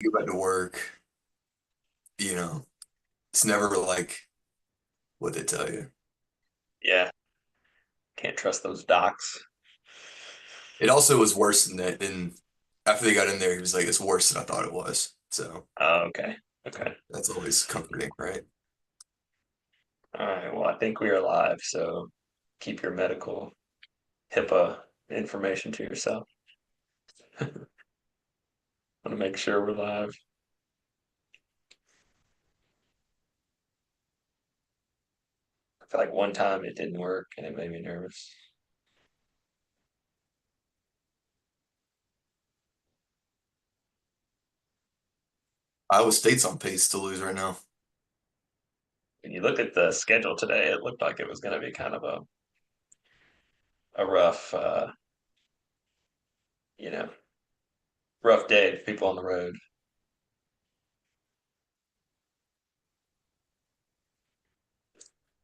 you go back to work, you know, it's never like what they tell you. Yeah, can't trust those docs. It also was worse than that. And after they got in there, he was like, it's worse than I thought it was. So Oh, okay. Okay. that's always comforting, right? All right. Well, I think we are live, so keep your medical HIPAA information to yourself. Want to make sure we're live. I feel like one time it didn't work and it made me nervous. Iowa State's on pace to lose right now. When you look at the schedule today, it looked like it was going to be kind of a rough, you know, rough day for people on the road.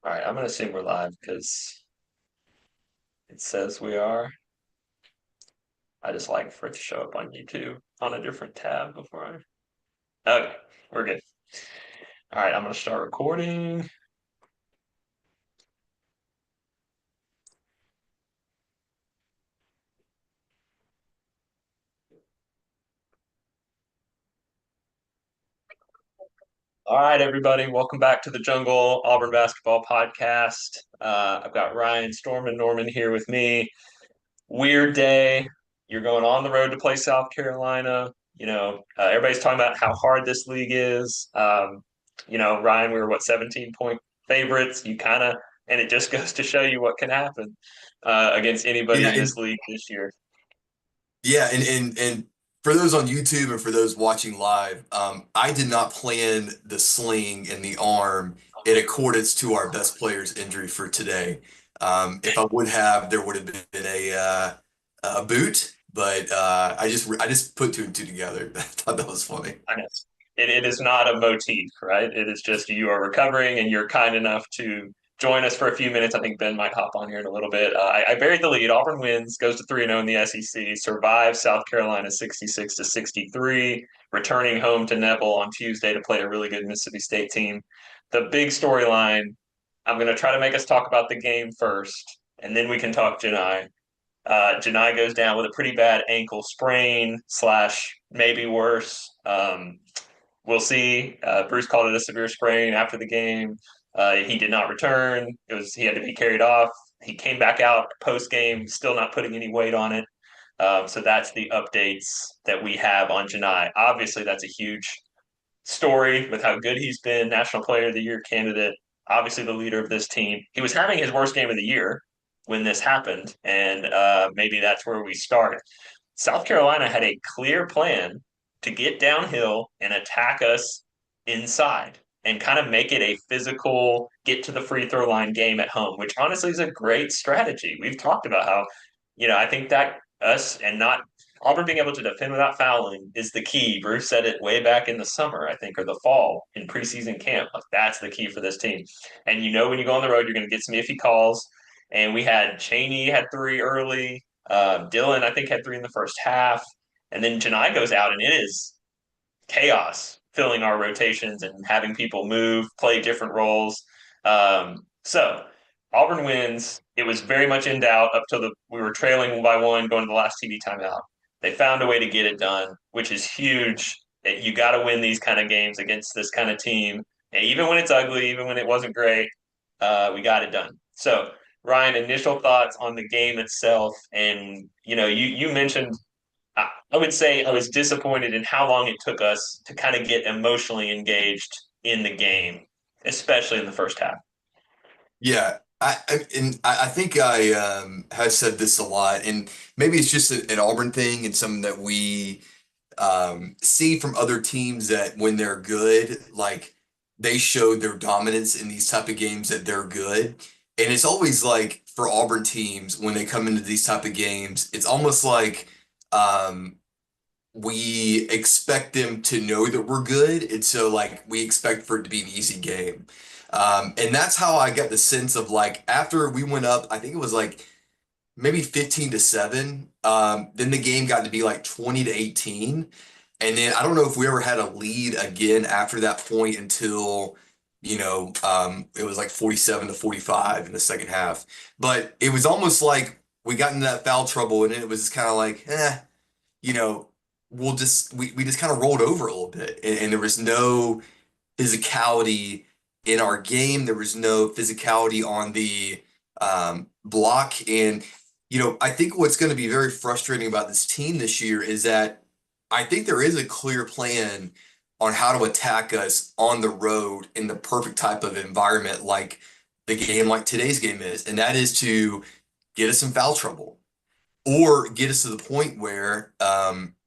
All right, I'm going to assume we're live because it says we are. I just like for it to show up on YouTube on a different tab before I. Okay, we're good. All right, I'm going to start recording. All right, everybody, welcome back to the Jungle Auburn Basketball Podcast. I've got Ryan, Storm, and Norman here with me. Weird day. You're going on the road to play South Carolina. Everybody's talking about how hard this league is. Ryan, we were 17-point favorites. And it just goes to show you what can happen against anybody Yeah, in this and league this year. and for those on YouTube and for those watching live, I did not plan the sling and the arm in accordance to our best player's injury for today. If I would have, there would have been a boot, but I just put two and two together. I thought that was funny. I know. It is not a motif, right? It is just you are recovering and you're kind enough to join us for a few minutes. I think Ben might hop on here in a little bit. I buried the lead. Auburn wins, goes to 3-0 in the SEC, survives South Carolina 66 to 63, returning home to Neville on Tuesday to play a really good Mississippi State team. The big storyline, I'm going to try to make us talk about the game first, and then we can talk Janai. Janai goes down with a pretty bad ankle sprain slash maybe worse. We'll see. Bruce called it a severe sprain after the game. He did not return. He had to be carried off. He came back out post game, still not putting any weight on it. So that's the updates that we have on Janai. Obviously, that's a huge story with how good he's been, National Player of the Year candidate, obviously the leader of this team. He was having his worst game of the year when this happened, and maybe that's where we start. South Carolina had a clear plan to get downhill and attack us inside and kind of make it a physical get to the free throw line game at home, which honestly is a great strategy. We've talked about how, I think that us and not Auburn being able to defend without fouling is the key. Bruce said it way back in the summer, I think, or the fall in preseason camp. Like that's the key for this team. And when you go on the road, you're going to get some iffy calls. And we had Cheney had three early. Dylan, I think, had three in the first half. And then Janai goes out, and it is chaos filling our rotations and having people move, play different roles. So Auburn wins. It was very much in doubt up till we were trailing by one going to the last TV timeout. They found a way to get it done, which is huge. You got to win these kind of games against this kind of team, and even when it's ugly, even when it wasn't great. We got it done. So Ryan, initial thoughts on the game itself, and you mentioned I would say I was disappointed in how long it took us to kind of get emotionally engaged in the game, especially in the first half. Yeah, I think I have said this a lot, and maybe it's just an Auburn thing and something that we see from other teams that when they're good, like they show their dominance in these type of games that they're good. And it's always like for Auburn teams when they come into these type of games, it's almost like um, we expect them to know that we're good, and so like we expect for it to be an easy game. And that's how I got the sense of like after we went up, I think it was like maybe 15 to 7. Then the game got to be like 20 to 18. And then I don't know if we ever had a lead again after that point until, it was like 47-45 in the second half. But it was almost like we got into that foul trouble and it was kind of like, you know, we just kind of rolled over a little bit. And there was no physicality in our game. There was no physicality on the block. And, I think what's going to be very frustrating about this team this year is that I think there is a clear plan on how to attack us on the road in the perfect type of environment like the game like today's game is. And that is to get us in foul trouble or get us to the point where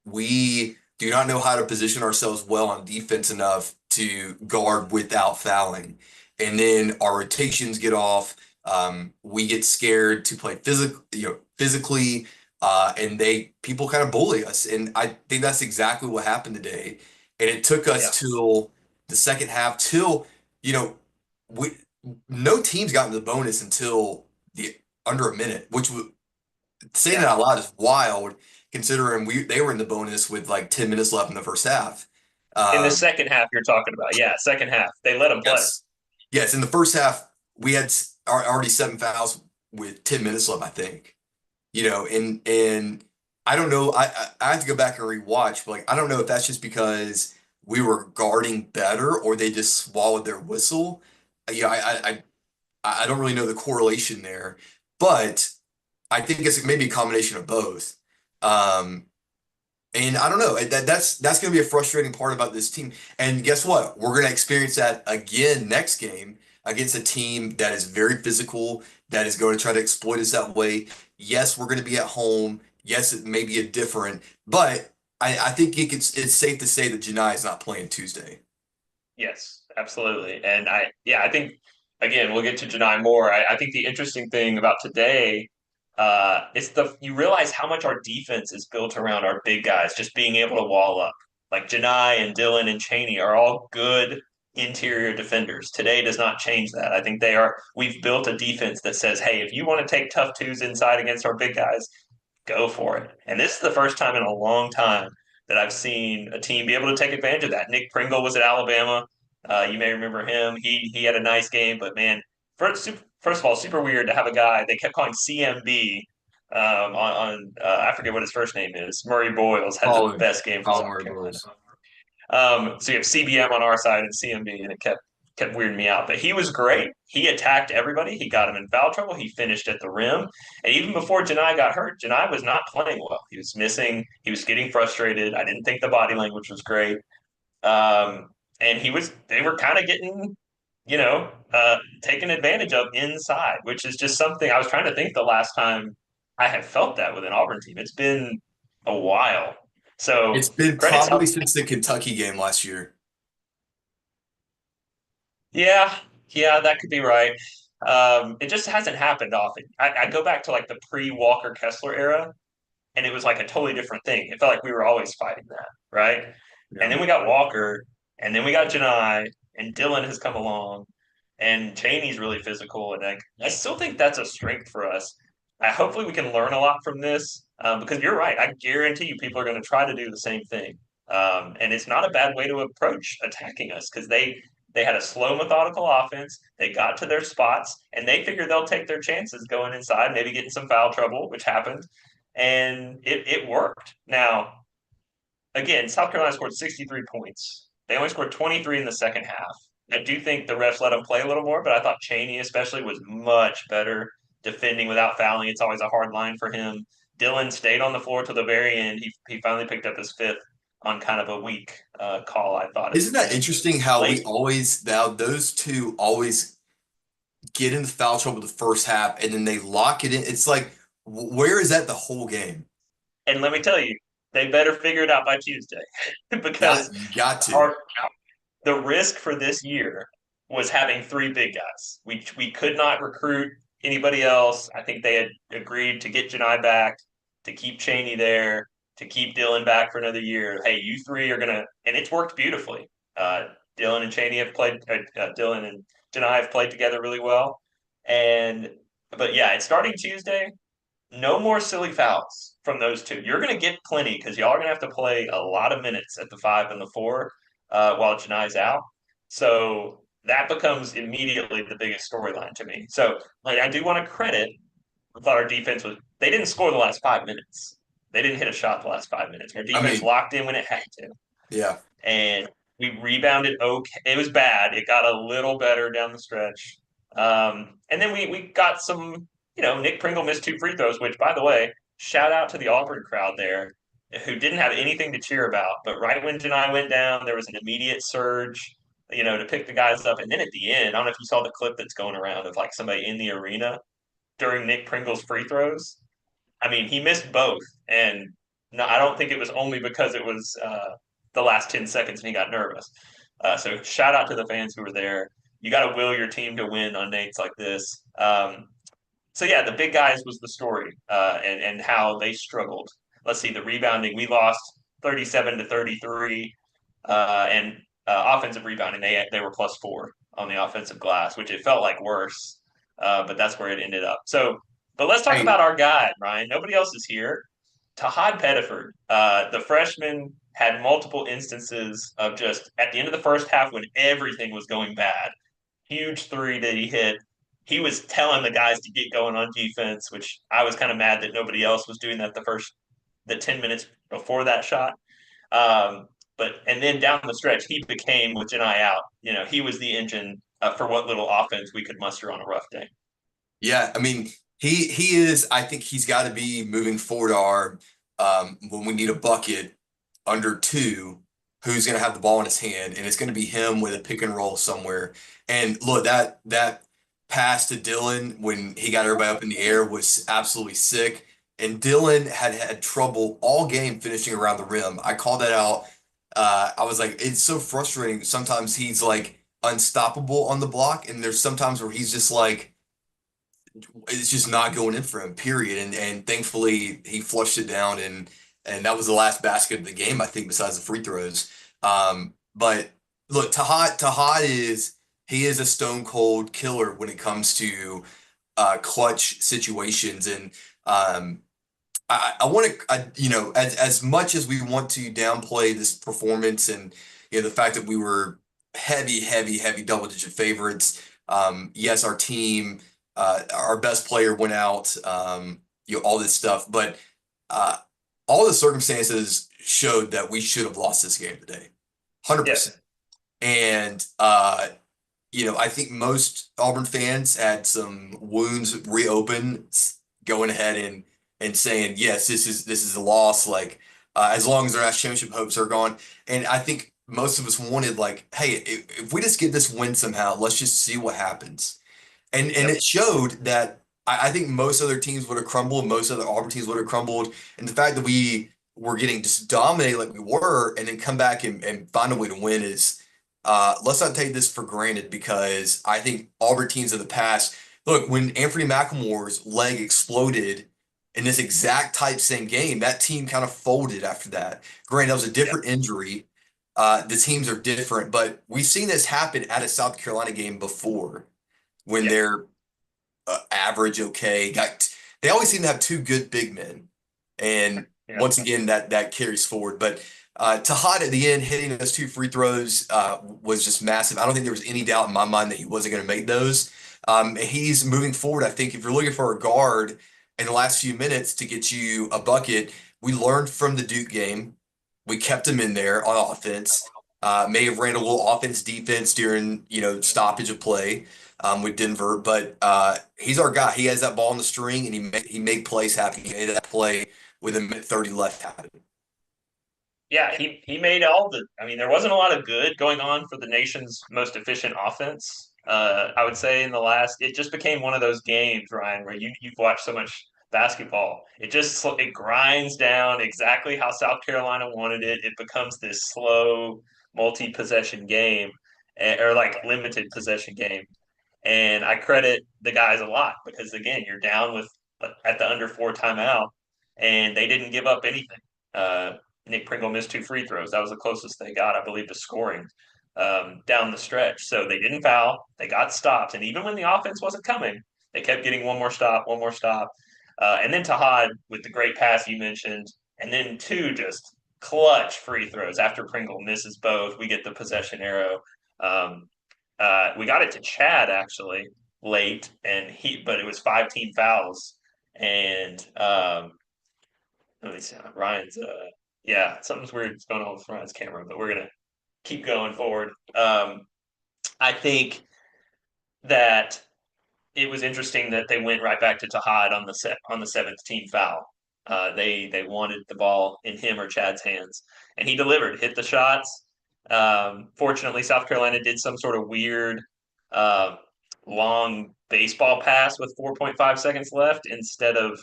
we do not know how to position ourselves well on defense enough to guard without fouling. And then our rotations get off. We get scared to play physically, and people kind of bully us. And I think that's exactly what happened today. And it took Yeah. us till the second half, till you know, we no teams got into the bonus until the under a minute, which was saying it Yeah. out loud is wild considering they were in the bonus with like 10 minutes left in the first half. In the Um, second half, you're talking about. Yeah, second half. They let them play. yes. Yes, in the first half, we had already 7 fouls with 10 minutes left, I think. And I don't know. I have to go back and rewatch, but like I don't know if that's just because we were guarding better or they just swallowed their whistle. I don't really know the correlation there, but I think it's maybe a combination of both. Um, and I don't know. That's going to be a frustrating part about this team. And guess what? We're going to experience that again next game against a team that is very physical, that is going to try to exploit us that way. Yes, we're going to be at home. Yes, it may be a different, but I think it's safe to say that Janai is not playing Tuesday. Yes, absolutely. And I think again, we'll get to Janai more. I think the interesting thing about today, it's you realize how much our defense is built around our big guys, just being able to wall up. Like Janai and Dylan and Cheney are all good interior defenders. Today does not change that. I think we've built a defense that says, hey, if you want to take tough twos inside against our big guys, go for it. And this is the first time in a long time that I've seen a team be able to take advantage of that. Nick Pringle was at Alabama. You may remember him. He had a nice game, but man, first of all, super weird to have a guy they kept calling CMB I forget what his first name is. Murray Boyles had the Colin, best game for Colin South Murray Carolina. Bowles. So you have CBM on our side and CMB, and it kept weirding me out. But he was great. He attacked everybody. He got him in foul trouble. He finished at the rim. And even before Janai got hurt, Janai was not playing well. He was missing. He was getting frustrated. I didn't think the body language was great. And they were kind of getting, taken advantage of inside, which is just something I was trying to think the last time I had felt that with an Auburn team. It's been a while. It's So been credit South. probably since the Kentucky game last year. Yeah, yeah, that could be right. It just hasn't happened often. I go back to like the pre-Walker Kessler era, and it was like a totally different thing. It felt like we were always fighting that, right? And Yeah. then we got Walker, and then we got Janai, and Dylan has come along, and Cheney's really physical, and I still think that's a strength for us. Hopefully, we can learn a lot from this because you're right. I guarantee you, people are going to try to do the same thing, and it's not a bad way to approach attacking us because they had a slow, methodical offense. They got to their spots, and they figured they'll take their chances going inside, maybe getting some foul trouble, which happened, and it worked. Now, again, South Carolina scored 63 points. They only scored 23 in the second half. I do think the refs let them play a little more, but I thought Cheney especially was much better defending without fouling. It's always a hard line for him. Dylan stayed on the floor to the very end. He finally picked up his fifth on kind of a weak call, I thought, at Isn't the that end. interesting how we Late. always now those two always get into foul trouble the first half and then they lock it in? It's like where is that the whole game? And let me tell you, they better figure it out by Tuesday because You got to. our the risk for this year was having three big guys. We could not recruit anybody else. I think they had agreed to get Janai back, to keep Cheney there, to keep Dylan back for another year. Hey, you three are gonna, and it's worked beautifully. Dylan and Cheney have played. Dylan and Janai have played together really well. And but yeah, it's starting Tuesday. No more silly fouls from those two. You're going to get plenty because y'all are going to have to play a lot of minutes at the 5 and the 4 while Janai's out. So that becomes immediately the biggest storyline to me. So, like, I do want to credit. I thought our defense was. They didn't score the last 5 minutes. They didn't hit a shot the last 5 minutes. Our I defense mean, locked in when it had to, yeah. and we rebounded okay. It was bad. It got a little better down the stretch. And then we got some, Nick Pringle missed 2 free throws, which, by the way, shout out to the Auburn crowd there who didn't have anything to cheer about. But right when Janai went down, there was an immediate surge, to pick the guys up. And then at the end, I don't know if you saw the clip that's going around of like somebody in the arena during Nick Pringle's free throws. I mean, he missed both, and no, I don't think it was only because it was the last 10 seconds and he got nervous. So shout out to the fans who were there. You got to will your team to win on nights like this. So yeah, the big guys was the story, and how they struggled. Let's see, the rebounding we lost 37-33, and offensive rebounding they were +4 on the offensive glass, which it felt like worse, but that's where it ended up. So, but let's talk Hey, about our guy, Ryan. Nobody else is here. Tahad Pettiford, the freshman, had multiple instances of just at the end of the first half when everything was going bad. Huge three that he hit. He was telling the guys to get going on defense, which I was kind of mad that nobody else was doing that the 10 minutes before that shot. But and then down the stretch, he became with Janai out. He was the engine for what little offense we could muster on a rough day. yeah, I mean, he is. I think he's got to be moving forward. Our when we need a bucket under two, who's going to have the ball in his hand, and it's going to be him with a pick and roll somewhere. And look, that pass to Dylan when he got everybody up in the air was absolutely sick. And Dylan had trouble all game finishing around the rim. I called that out. I was like, it's so frustrating. Sometimes he's like unstoppable on the block, and there's sometimes where he's just like it's just not going in for him, period. And thankfully he flushed it down and that was the last basket of the game, I think, besides the free throws. But look, Tahad he is a stone cold killer when it comes to clutch situations. And I want to as much as we want to downplay this performance and the fact that we were heavy double digit favorites. Yes, our team, our best player went out, all this stuff, but uh, all the circumstances showed that we should have lost this game today, 100%. Yes. And I think most Auburn fans had some wounds reopen, going ahead and saying, yes, this is a loss. Like as long as their national championship hopes are gone, and I think most of us wanted like, hey, if we just get this win somehow, let's just see what happens. And Yep. it showed that I think most other teams would have crumbled, most other Auburn teams would have crumbled, and the fact that we were getting just dominated like we were, and then come back and find a way to win is let's not take this for granted because I think Auburn teams of the past, look, when Anthony McLemore's leg exploded in this exact type same game, that team kind of folded after that. Granted, that was a Yep. different injury. The teams are different, but we've seen this happen at a South Carolina game before when Yep. they're average, okay. They always seem to have two good big men, and Yep. once again that carries forward. But Tahad at the end hitting those 2 free throws was just massive. I don't think there was any doubt in my mind that he wasn't going to make those. He's moving forward. I think if you're looking for a guard in the last few minutes to get you a bucket, we learned from the Duke game. We kept him in there on offense. May have ran a little offense defense during stoppage of play with Denver, but he's our guy. He has that ball on the string, and he made plays happen. He made that play with a minute 30 left happen. Yeah, he made all the. I mean, there wasn't a lot of good going on for the nation's most efficient offense. I would say in the last, it just became one of those games, Ryan, where you've watched so much basketball. It grinds down exactly how South Carolina wanted it. It becomes this slow multi-possession game, or like limited possession game. And I credit the guys a lot because again, you're down with at the under 4 timeout, and they didn't give up anything. Uh, Nick Pringle missed 2 free throws. That was the closest they got, I believe, to scoring down the stretch. So they didn't foul. They got stops, and even when the offense wasn't coming, they kept getting one more stop, one more stop. And then Tahad with the great pass you mentioned, and then two just clutch free throws after Pringle misses both. We get the possession arrow. Um, we got it to Chad actually late, but it was 5 team fouls, and let me see, Ryan's yeah, something's weird going on with Ryan's camera, but we're gonna keep going forward. I think that it was interesting that they went right back to Tahad on the seventh team foul. They wanted the ball in him or Chad's hands, and he delivered, hit the shots. Fortunately, South Carolina did some sort of weird uh, long baseball pass with 4.5 seconds left instead of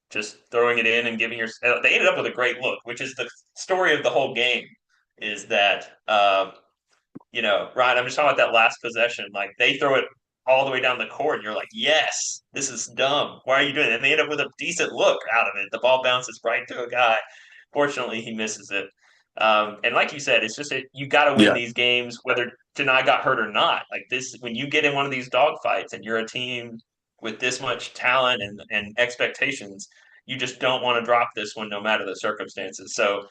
just throwing it in and giving your. They ended up with a great look, which is the story of the whole game. Is that Ryan, I'm just talking about that last possession. Like they throw it all the way down the court, and you're like, yes, this is dumb. Why are you doing it? And they end up with a decent look out of it. The ball bounces right to a guy. Fortunately, he misses it. And like you said, it's just you got to win Yeah. these games, whether Denai got hurt or not. Like this, when you get in one of these dogfights and you're a team with this much talent and expectations, you just don't want to drop this one, no matter the circumstances. So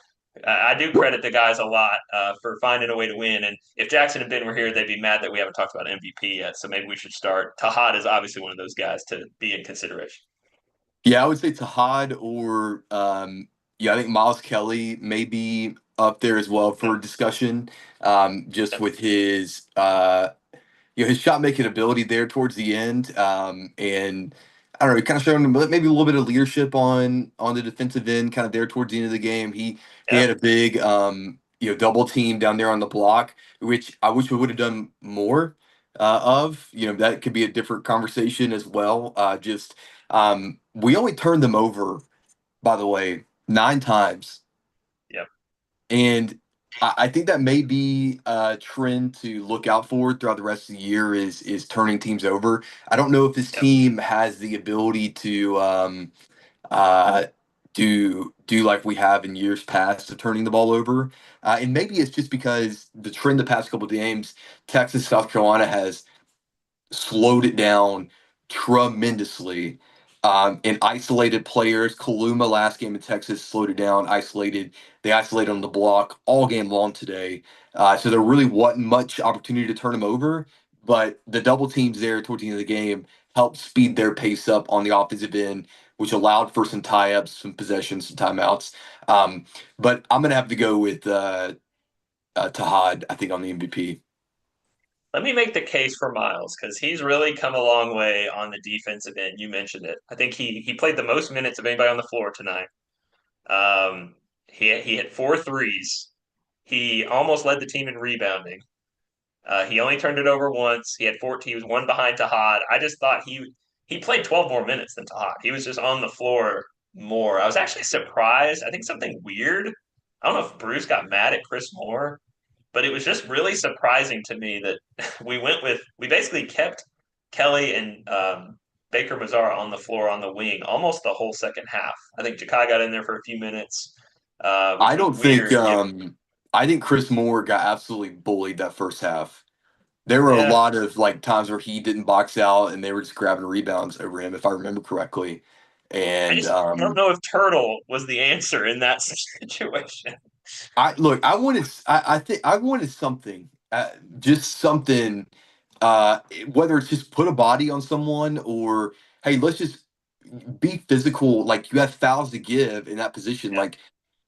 I do credit the guys a lot for finding a way to win. And if Jackson and Ben were here, they'd be mad that we haven't talked about MVP yet. So maybe we should start. Tahad is obviously one of those guys to be in consideration. Yeah, I would say Tahad or yeah, I think Miles Kelly may be up there as well Yep, for discussion. Just yep, with his his shot making ability there towards the end. And I don't know, he kind of showed him maybe a little bit of leadership on the defensive end, kind of there towards the end of the game. He yeah, had a big double team down there on the block, which I wish we would have done more of. That could be a different conversation as well. Just we only turned them over, by the way, 9 times. yep, And I think that may be a trend to look out for throughout the rest of the year is turning teams over. I don't know if this yep. team has the ability to uh, do like we have in years past of turning the ball over. And maybe it's just because the trend the past couple of games, Texas, South Carolina has slowed it down tremendously. And isolated players. Kaluma last game in Texas slowed it down, isolated. They isolated on the block all game long today. So there really wasn't much opportunity to turn them over. But the double teams there towards the end of the game helped speed their pace up on the offensive end, which allowed for some tie ups, some possessions, some timeouts. But I'm going to have to go with Tahad, I think, on the MVP. Let me make the case for Miles because he's really come a long way on the defensive end. You mentioned it. I think he played the most minutes of anybody on the floor tonight. He hit four threes. He almost led the team in rebounding. He only turned it over once. He had 14. He was one behind Tahad. I just thought he played 12 more minutes than Tahad. He was just on the floor more. I was actually surprised. I think something weird. I don't know if Bruce got mad at Chris Moore, but it was just really surprising to me that we basically kept Kelly and Baker Mazara on the floor on the wing almost the whole second half. I think Jakai got in there for a few minutes, I which was don't think weird. I think Chris Moore got absolutely bullied that first half. There were a Yeah, lot of like times where he didn't box out and they were just grabbing rebounds over him, if I remember correctly. And I don't know if Turtle was the answer in that situation. I wanted I think I wanted something, just something, whether it's just put a body on someone or hey, let's just be physical. Like you have fouls to give in that position, Yeah. like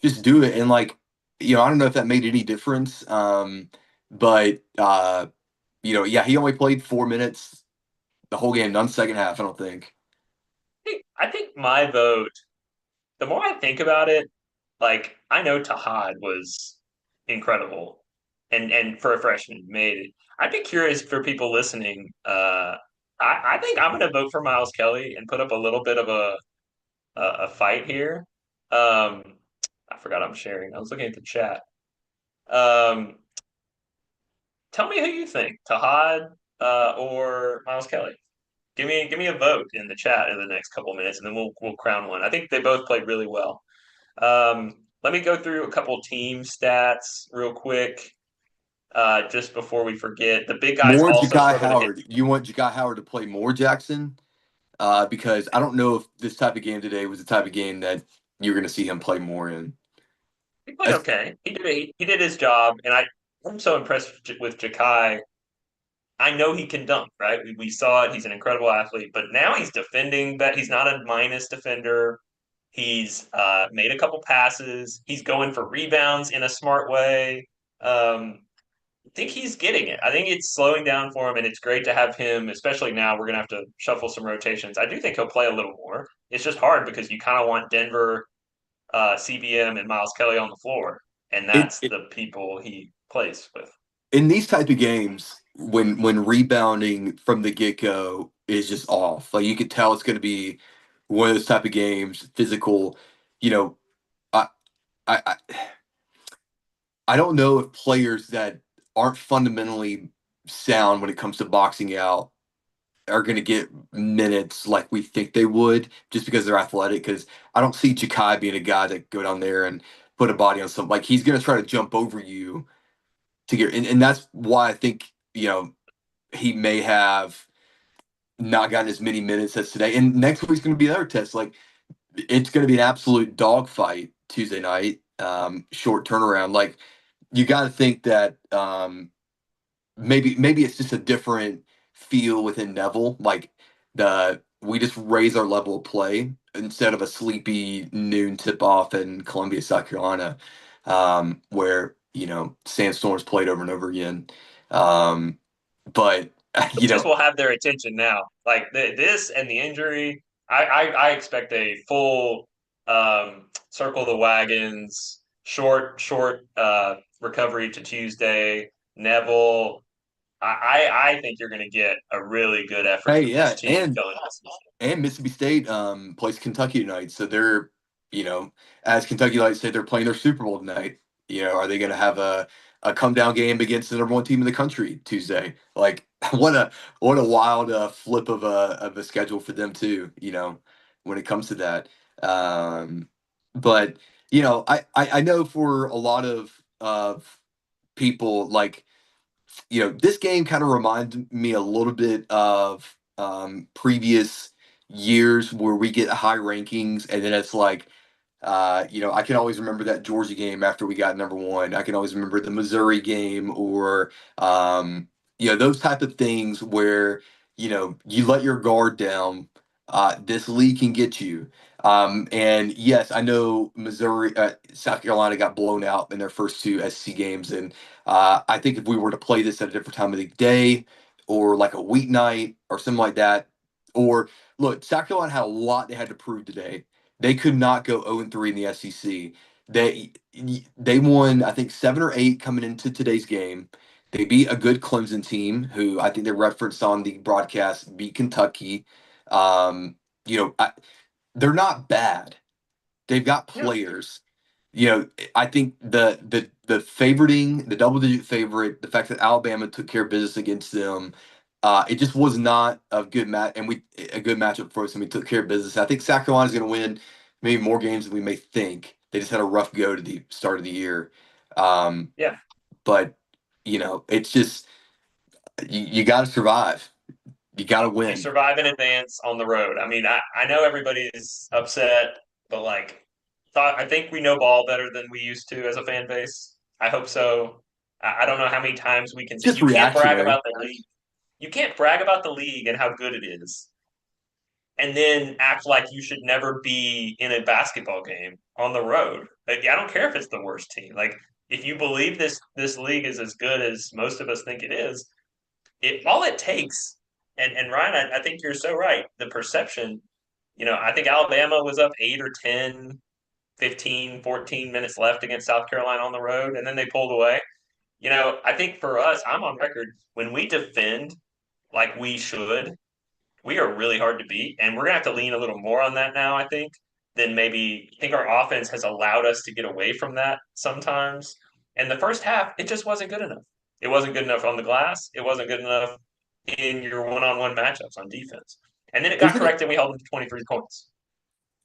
just do it. And like I don't know if that made any difference. But yeah, he only played 4 minutes the whole game, none second half. I don't think. I think my vote, the more I think about it, like I know Tahad was incredible and for a freshman made it. I'd be curious for people listening. I think I'm gonna vote for Miles Kelly and put up a little bit of a fight here. Um I forgot I'm sharing. I was looking at the chat. Um Tell me who you think, Tahad or Miles Kelly. Give me a vote in the chat in the next couple of minutes, and then we'll crown one. I think they both played really well. Let me go through a couple team stats real quick, just before we forget. The big guys More also Ja'Kai struggled to hit. Howard. You want Ja'Kai Howard to play more, Jackson? because I don't know if this type of game today was the type of game that you're going to see him play more in. He played As, okay. He did his job, and I'm so impressed with Jakai. I know he can dunk, right? We saw it. He's an incredible athlete, but now he's defending. That he's not a minus defender. He's made a couple passes. He's going for rebounds in a smart way. I think he's getting it. I think it's slowing down for him, and it's great to have him, especially now. We're going to have to shuffle some rotations. I do think he'll play a little more. It's just hard because you kind of want Denver, CBM, and Miles Kelly on the floor, and it, that's it the people he plays with. in these type of games, when rebounding from the get go is just off, like you could tell it's going to be one of those type of games, physical. You know, I I I I don't know if players that aren't fundamentally sound when it comes to boxing out are going to get minutes like we think they would just because they're athletic. Because I don't see Jakai being a guy that go down there and put a body on some. Like he's going to try to jump over you to get, and that's why I think he may have not gotten as many minutes as today. And next week's going to be another test. Like it's going to be an absolute dogfight Tuesday night. Short turnaround. Like you got to think that maybe it's just a different feel within Neville. Like we just raise our level of play instead of a sleepy noon tip off in Columbia, South Carolina, where sandstorms played over and over again. Um, but Coaches will have their attention now. Like this and the injury, I expect a full circle the wagons, short recovery to Tuesday. Neville, I think you're going to get a really good effort hey, from this yeah, team going into the season. and Mississippi State plays Kentucky tonight, so they're as Kentucky likes to say, they're playing their Super Bowl tonight. Are they going to have a come down game against the number one team in the country Tuesday? Like what a wild flip of a schedule for them too. When it comes to that. But I know for a lot of people like this game kind of reminds me a little bit of previous years where we get high rankings and then it's like, I can always remember that Georgia game after we got number one. I can always remember the Missouri game or, those type of things where, you let your guard down. This league can get you. And yes, I know South Carolina got blown out in their first two SEC games, and I think if we were to play this at a different time of the day or like a weeknight or something like that, or look, South Carolina had a lot they had to prove today. They could not go 0-3 in the SEC. They won, I think, 7 or 8 coming into today's game. They beat a good Clemson team, who I think they referenced on the broadcast beat Kentucky. Um, you know, I, they're not bad. They've got Yeah, players. I think the favoriting, the double digit favorite, the fact that Alabama took care of business against them, it just was not a good match, and we a good matchup for us, and we took care of business. I think South Carolina's going to win maybe more games than we may think. They just had a rough go to the start of the year, um, yeah. but it's just you got to survive. You got to You win. survive in advance on the road. I mean, I know everybody's upset, but I think we know ball better than we used to as a fan base. I hope so. I don't know how many times we can. Just You can't brag reactionary. about the league. You can't brag about the league and how good it is, and then act like you should never be in a basketball game on the road. Like, I don't care if it's the worst team. Like, if you believe this league is as good as most of us think it is, it all it takes. And Ryan, I think you're so right. The perception, I think Alabama was up 8 or 10, 15, 14 minutes left against South Carolina on the road, and then they pulled away. I think for us, I'm on record when we defend like we should, we are really hard to beat, and we're gonna have to lean a little more on that now. I think than maybe I think our offense has allowed us to get away from that sometimes. And the first half, it just wasn't good enough. It wasn't good enough on the glass. It wasn't good enough in your one-on-one matchups on defense. And then it got Isn't it? corrected. We held them to 23 points.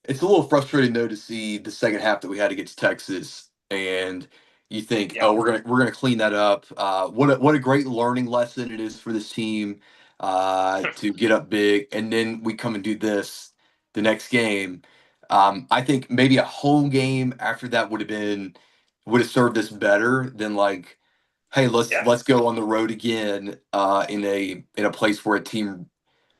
It's a little frustrating though to see the second half that we had against Texas, and you think, Yeah, oh, we're gonna clean that up. What a great learning lesson it is for this team. to get up big, and then we come and do this the next game. I think maybe a home game after that would have served us better than like, hey, let's Yeah, let's go on the road again in a place where a team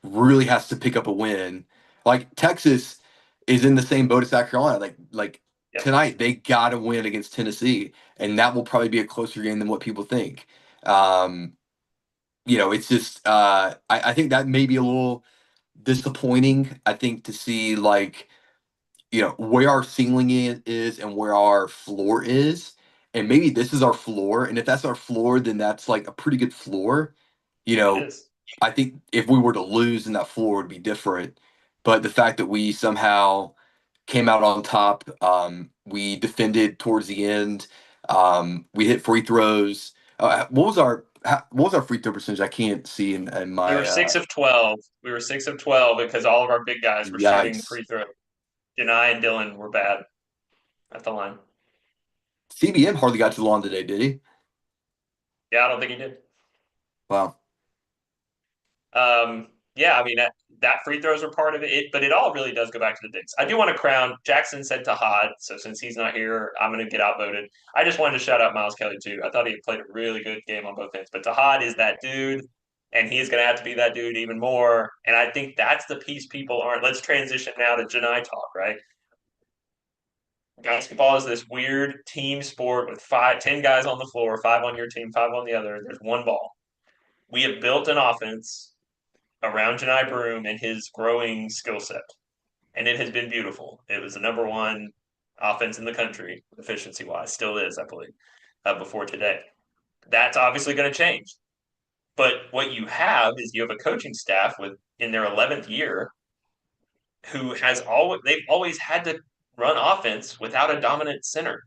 really has to pick up a win. Like Texas is in the same boat as South Carolina. Like yep, tonight they got to win against Tennessee, and that will probably be a closer game than what people think. Um, it's just I think that may be a little disappointing. I think to see like where our ceiling is and where our floor is, and maybe this is our floor. And if that's our floor, then that's like a pretty good floor. You it know, is. I think if we were to lose, then that floor would be different. But the fact that we somehow came out on top, we defended towards the end, we hit free throws. What was our free throw percentage? I can't see in We were my 6 of 12. We were 6 of 12 because all of our big guys were shooting yikes. free throw. Janai and Dylan were bad at the line. CBM hardly got to the line today, did he? Yeah, I don't think he did. Wow. Yeah, I mean that free throws are part of but it all really does go back to the digs. I do want to crown Jackson said to Hod, so since he's not here, I'm going to get outvoted. I just wanted to shout out Miles Kelly too. I thought he played a really good game on both ends, but Tahad is that dude, and he's going to have to be that dude even more. And I think that's the piece people aren't. Let's transition now to Janai talk, right? Basketball is this weird team sport with 10 guys on the floor, five on your team, five on the other. There's one ball. We have built an offense around Janai Broom and his growing skill set. And it has been beautiful. It was the number one offense in the country, efficiency wise, still is, I believe, before today. That's obviously going to change. But what you have is you have a coaching staff with in their 11th year who they've always had to run offense without a dominant center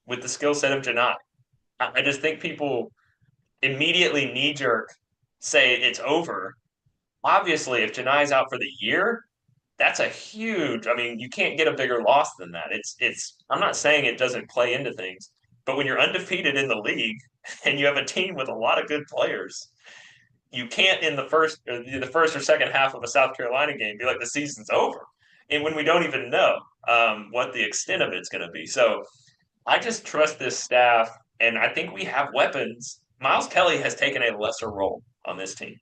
with the skill set of Janai. I just think people immediately knee jerk say it's over. Obviously, if Janai's out for the year, that's a huge. I mean, you can't get a bigger loss than that. It's. I'm not saying it doesn't play into things, but when you're undefeated in the league and you have a team with a lot of good players, you can't in the first or second half of a South Carolina game be like the season's over, and when we don't even know what the extent of it's going to be. So I just trust this staff, and I think we have weapons. Miles Kelly has taken a lesser role on this team.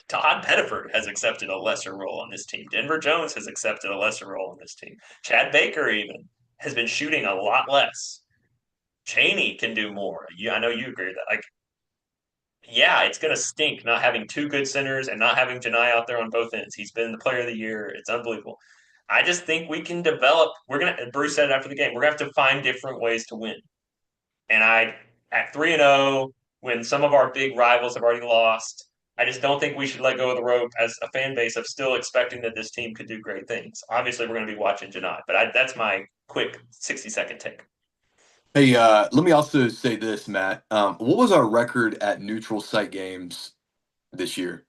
Todd Pettiford has accepted a lesser role on this team. Denver Jones has accepted a lesser role on this team. Chad Baker even has been shooting a lot less. Cheney can do more. I know you agree with that. Like, yeah, it's gonna stink not having two good centers and not having Janai out there on both ends. He's been the player of the year. It's unbelievable. I just think we can develop. Bruce said it after the game, we're gonna have to find different ways to win. And at 3-0, when some of our big rivals have already lost, I just don't think we should let go of the rope as a fan base of still expecting that this team could do great things. Obviously, we're going to be watching Janai, but that's my quick 60-second take. Hey, let me also say this, Matt. What was our record at neutral site games this year?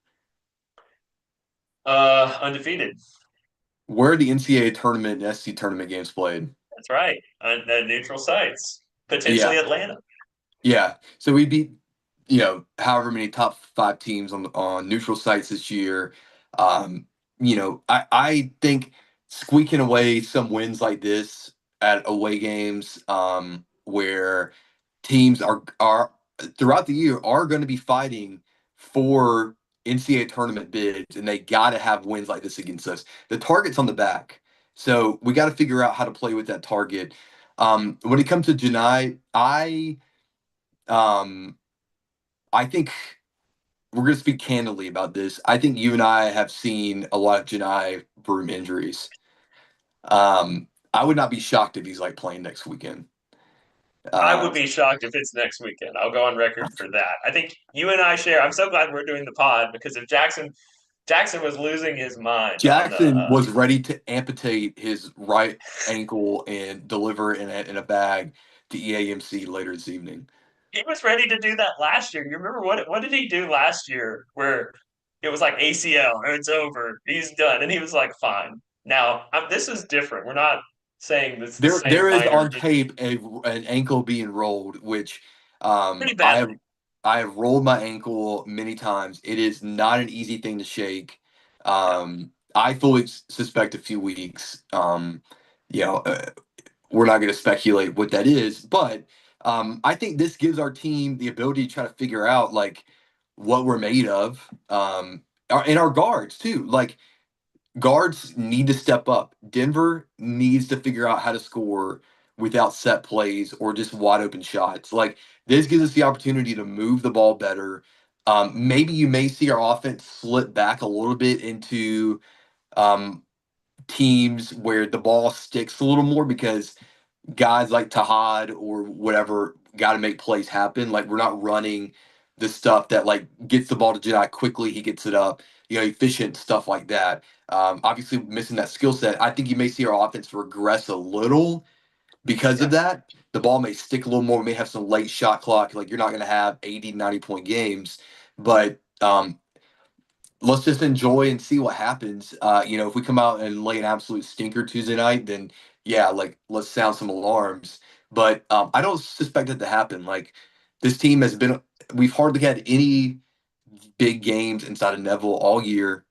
Undefeated. Where are the NCAA tournament and SC tournament games played? That's right. Neutral sites, potentially Yeah, Atlanta. yeah. So we beat, however many top five teams on neutral sites this year. Um, I think squeaking away some wins like this at away games, where teams are throughout the year are going to be fighting for NCAA tournament bids, and they got to have wins like this against us. The target's on the back, so we got to figure out how to play with that target. When it comes to Janai, um, I think we're going to speak candidly about this. I think you and I have seen a lot of Janai Broom injuries. I would not be shocked if he's like playing next weekend. I would Uh, be shocked if it's next weekend. I'll go on record for that. I think you and I share. I'm so glad we're doing the pod because if Jackson was losing his mind on the Jackson was ready to amputate his right ankle and deliver in a bag to EAMC later this evening. he was ready to do that last year. You remember what did he do last year where it was like ACL, it's over, he's done, and he was like, fine. Now this is different. We're not saying this the There same is minor on tape an ankle being rolled, which pretty I badly. I have rolled my ankle many times. It is not an easy thing to shake. Yeah. I fully suspect a few weeks. You know, we're not going to speculate what that is, but I think this gives our team the ability to try to figure out like what we're made of, and our guards too. Like guards need to step up. Denver needs to figure out how to score without set plays or just wide open shots. Like this gives us the opportunity to move the ball better. Maybe you may see our offense slip back a little bit into um, teams where the ball sticks a little more because guys like Tahad or whatever got to make plays happen. Like we're not running the stuff that like gets the ball to Jedi quickly, he gets it up, efficient stuff like that. Obviously missing that skill set. I think you may see our offense regress a little because Yeah. of that. The ball may stick a little more. We may have some late shot clock. Like you're not going to have 80, 90 point games, but let's just enjoy and see what happens. If we come out and lay an absolute stinker Tuesday night, then yeah, like let's sound some alarms. But I don't suspect it to happen. Like this team has been, we've hardly had any big games inside of Neville all year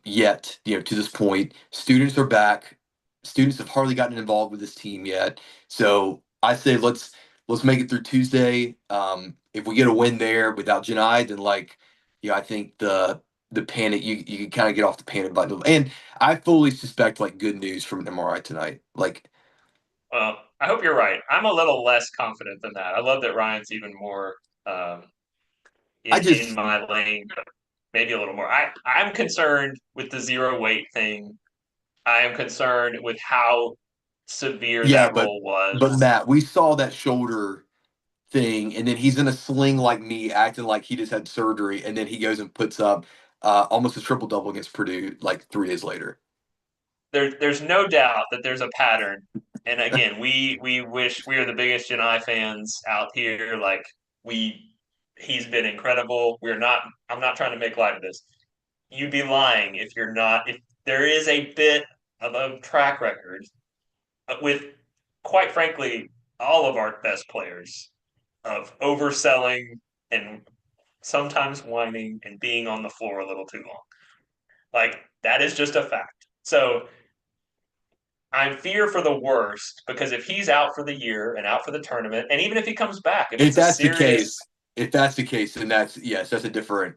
yet. To this point, students are back. Students have hardly gotten involved with this team yet. So I say let's make it through Tuesday. If we get a win there without Janai, then I think the panic you can kind of get off the panic button. And I fully suspect like good news from an MRI tonight. Like Well, I hope you're right. I'm a little less confident than that. I love that Ryan's even more um, I in just my lane, maybe a little more. I'm concerned with the zero weight thing. I am concerned with how severe yeah, that but roll was. but Matt, we saw that shoulder thing, and then he's in a sling like me, acting like he just had surgery, and then he goes and puts up almost a triple double against Purdue like 3 days later. There's no doubt that there's a pattern. And again, we wish we are the biggest Janai fans out here. Like we, he's been incredible. We're not. I'm not trying to make light of this. You'd be lying if you're not. If there is a bit of a track record with, quite frankly, all of our best players of overselling and sometimes whining and being on the floor a little too long. Like that is just a fact. So I fear for the worst because if he's out for the year and out for the tournament, and even if he comes back, if If it's a that's the serious, case, if that's the case, then that's yes, that's a different.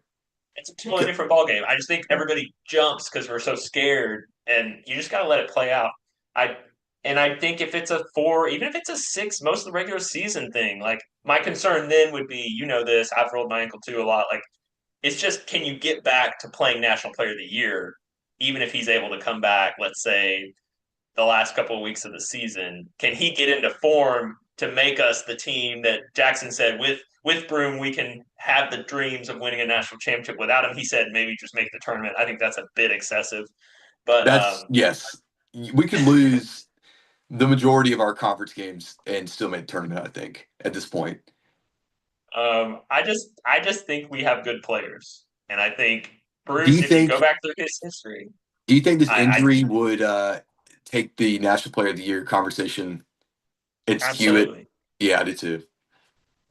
it's a totally different ball game. I just think everybody jumps because we're so scared, and you just got to let it play out. I I think if it's a four, even if it's a six, most of the regular season thing, like my concern then would be, this, I've rolled my ankle too a lot. Like it's just, can you get back to playing National Player of the Year, even if he's able to come back, let's say the last couple of weeks of the season. Can he get into form to make us the team that Jackson said with Broom we can have the dreams of winning a national championship? Without him, he said maybe just make the tournament. I think that's a bit excessive, but That's yes. We could lose the majority of our conference games and still make the tournament, I think, at this point. I just think we have good players, and I think Do Bruce, you if you go think back through his history, do you think this I injury would take the National Player of the Year conversation and skew it? absolutely. Yeah, I do too.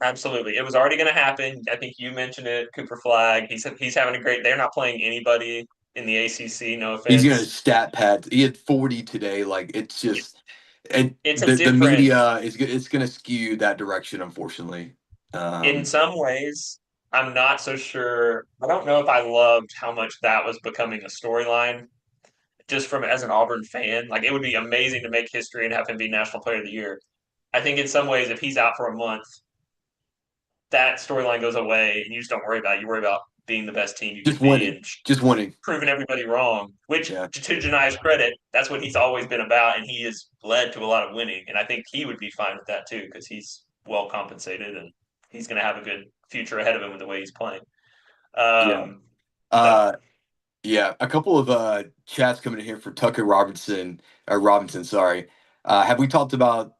Absolutely. It was already going to happen. I think you mentioned it, Cooper Flag. He's having a great. They're not playing anybody in the ACC. No He's gonna offense. stat pad. He had 40 today. Like it's just, and It's a the different. media is it's gonna skew that direction, unfortunately. In Um, some ways, I'm not so sure. I don't know if I loved how much that was becoming a storyline. Just from as an Auburn fan, like it would be amazing to make history and have him be National Player of the Year. I think in some ways, if he's out for a month, that storyline goes away, and you just don't worry about it. You worry about being the best team you just can be winning, and just winning. proving everybody wrong. Which, Yeah, to Janai's credit, that's what he's always been about, and he has led to a lot of winning. And I think he would be fine with that too because he's well compensated and he's going to have a good future ahead of him with the way he's playing. yeah. Um, so Uh, yeah. A couple of chats coming in here for Tucker Robinson, or Robinson. Sorry. Have we talked about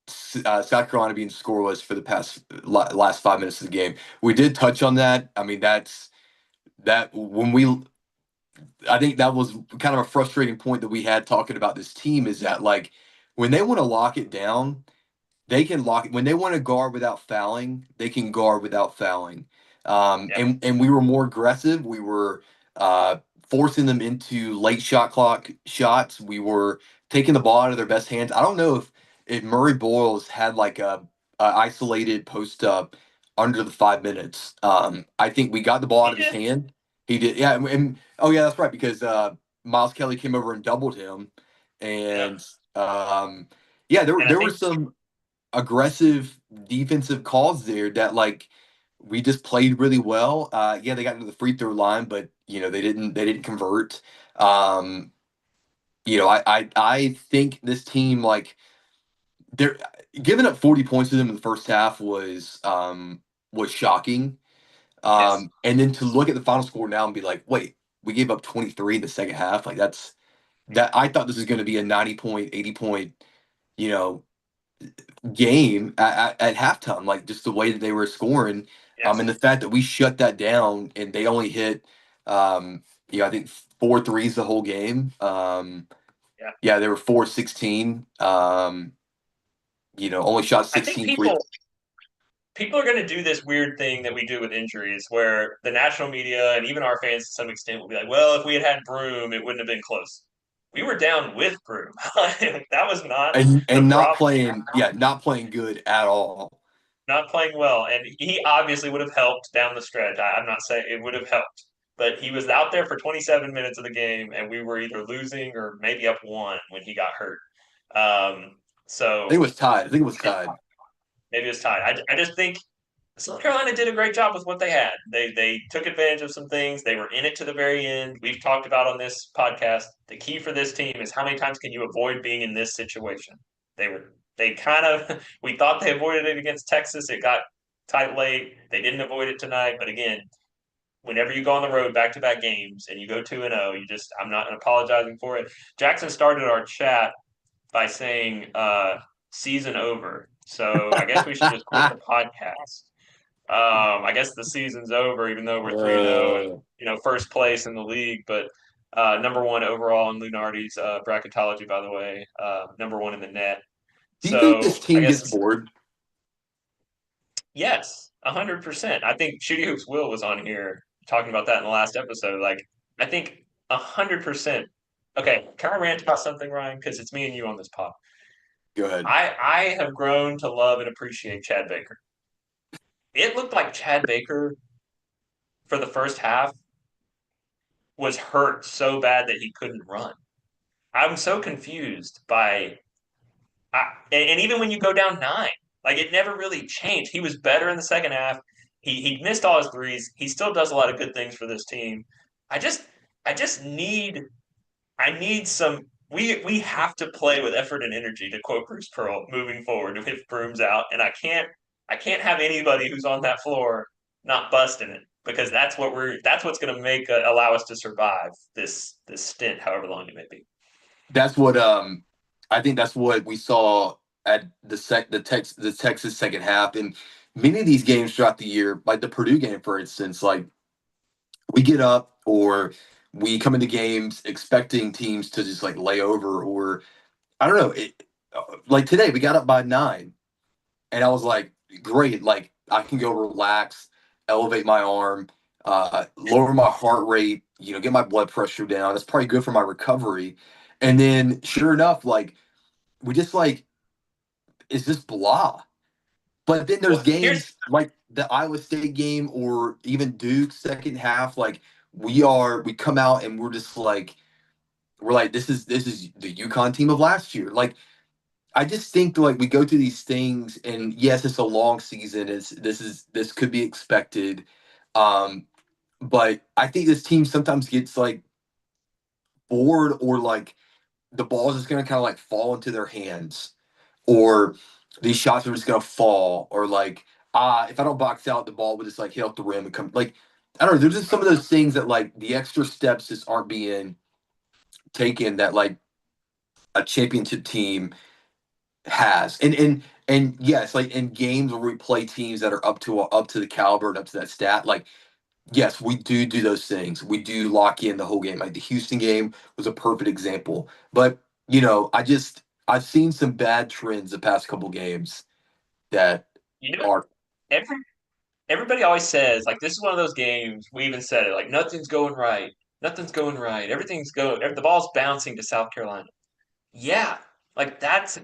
South Carolina being scoreless for the last 5 minutes of the game? We did touch on that. I mean, that when we I think that was kind of a frustrating point that we had talking about this team is that like when they want to lock it down, they can lock when they want to guard without fouling, they can guard without fouling. Yeah, And we were more aggressive. We were uh, forcing them into late shot clock shots. We were taking the ball out of their best hands. I don't know if Murray Boyles had like a isolated post up under the 5 minutes. I think we got the ball out he of his did. hand. He did, yeah. And oh yeah, that's right because Miles Kelly came over and doubled him, Yeah, and yeah, there and I there were think some aggressive defensive calls there that like we just played really well. Yeah, they got into the free throw line, but they didn't convert. Um, I think this team like they're giving up 40 points to them in the first half was shocking. yes. And then to look at the final score now and be like, wait, we gave up 23 in the second half. Like that I thought this was going to be a 90 point, 80 point, you know, game at halftime, like just the way that they were scoring, and Yes. the fact that we shut that down and they only hit, I think 4 threes the whole game. Yeah. Yeah, they were 4-16. Only shot I think 16 free. people are going to do this weird thing that we do with injuries where the national media and even our fans to some extent will be like, well, if we had had Broom, it wouldn't have been close. We were down with Broom. That was not the And not problem. playing, yeah, not playing good at all. Not playing well. And he obviously would have helped down the stretch. I'm not saying it would have helped. But he was out there for 27 minutes of the game, and we were either losing or maybe up one when he got hurt. Um, I think it so was tied. I think it was tied. maybe it's tied. I just think South Carolina did a great job with what they had. They took advantage of some things. They were in it to the very end. We've talked about on this podcast. The key for this team is how many times can you avoid being in this situation? They kind of we thought they avoided it against Texas. It got tight late. They didn't avoid it tonight. But again, whenever you go on the road back to back games and you go 2-0, you just I'm not apologizing for it. Jackson started our chat by saying season over. So I guess we should just quit the podcast. I guess the season's over, even though we're 3-0 and Uh, first place in the league. But number one overall in Lunardi's bracketology, by the way, number one in the net. do you think So this I team gets guess bored? yes, 100%. I think Shooty Hoops Will was on here talking about that in the last episode. Like I think 100%. Okay, can I rant about something, Ryan? Because it's me and you on this pod. Go ahead. I have grown to love and appreciate Chad Baker. It looked like Chad Baker for the first half was hurt so bad that he couldn't run. I'm so confused and even when you go down nine, like it never really changed. He was better in the second half. He missed all his threes. He still does a lot of good things for this team. I just I just need I need some. We have to play with effort and energy, to quote Bruce Pearl, moving forward if Broom's out, and I can't have anybody who's on that floor not busting it because that's what's going to make allow us to survive this stint, however long it may be. That's what I think that's what we saw at the Texas second half and many of these games throughout the year, like the Purdue game, for instance, like we get up or we come into games expecting teams to just like lay over or I don't know. Like today, we got up by 9, and I was like, great. Like I can go relax, elevate my arm, lower my heart rate. Get my blood pressure down. That's probably good for my recovery. And then, sure enough, like we just like it's just blah. But then there's Well, here's games like the Iowa State game or even Duke's second half. Like we come out and we're like this is the UConn team of last year. Like I just think like we go through these things, and yes, it's a long season. This could be expected, um, but I think this team sometimes gets like bored, or like the ball is just gonna kind of like fall into their hands, or these shots are just gonna fall, or like if I don't box out, the ball will just like hit off the rim and come. Like I don't know. There's just some of those things that like the extra steps just aren't being taken that like a championship team has. And yes, like in games where we play teams that are up to the caliber and up to that stat, like yes, we do those things. We do lock in the whole game. Like the Houston game was a perfect example. But I've seen some bad trends the past couple games. that You know, are. every everybody always says like this is one of those games. We even said it like nothing's going right, nothing's going right, everything's going. The ball's bouncing to South Carolina. Yeah, like that's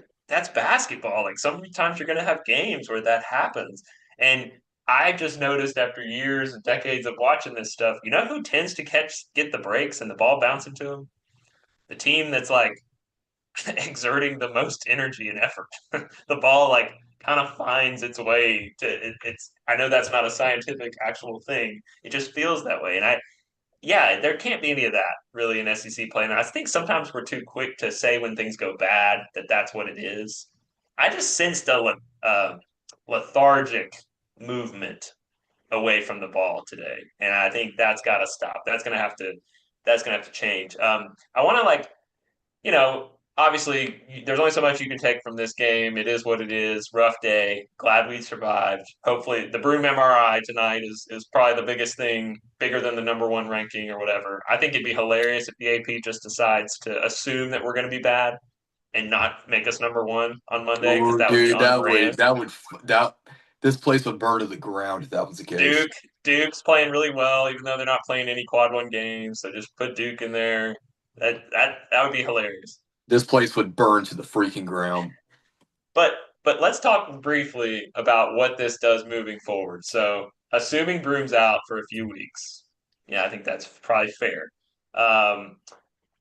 basketball. Like sometimes you're gonna have games where that happens, and I just noticed after years and decades of watching this stuff, you know who tends to get the breaks and the ball bouncing to them? The team that's like exerting the most energy and effort. The ball like kind of finds its way to it's. I know that's not a scientific actual thing. It just feels that way, and yeah, there can't be any of that really in SEC play. And I think sometimes we're too quick to say when things go bad that that's what it is. I just sensed a lethargic movement away from the ball today, and I think that's got to stop. That's gonna have to change. I want to obviously there's only so much you can take from this game. It is what it is. Rough day. Glad we survived. Hopefully, the Broom MRI tonight is probably the biggest thing, bigger than the number one ranking or whatever. I think it'd be hilarious if the AP just decides to assume that we're going to be bad and not make us number one on Monday because Oh, that would be dude, on brand. that this place would burn to the ground if that was the case. Duke, Duke's playing really well, even though they're not playing any quad one games. So just put Duke in there. That would be hilarious. This place would burn to the freaking ground. But but let's talk briefly about what this does moving forward. So assuming Broom's out for a few weeks, yeah, I think that's probably fair. Um,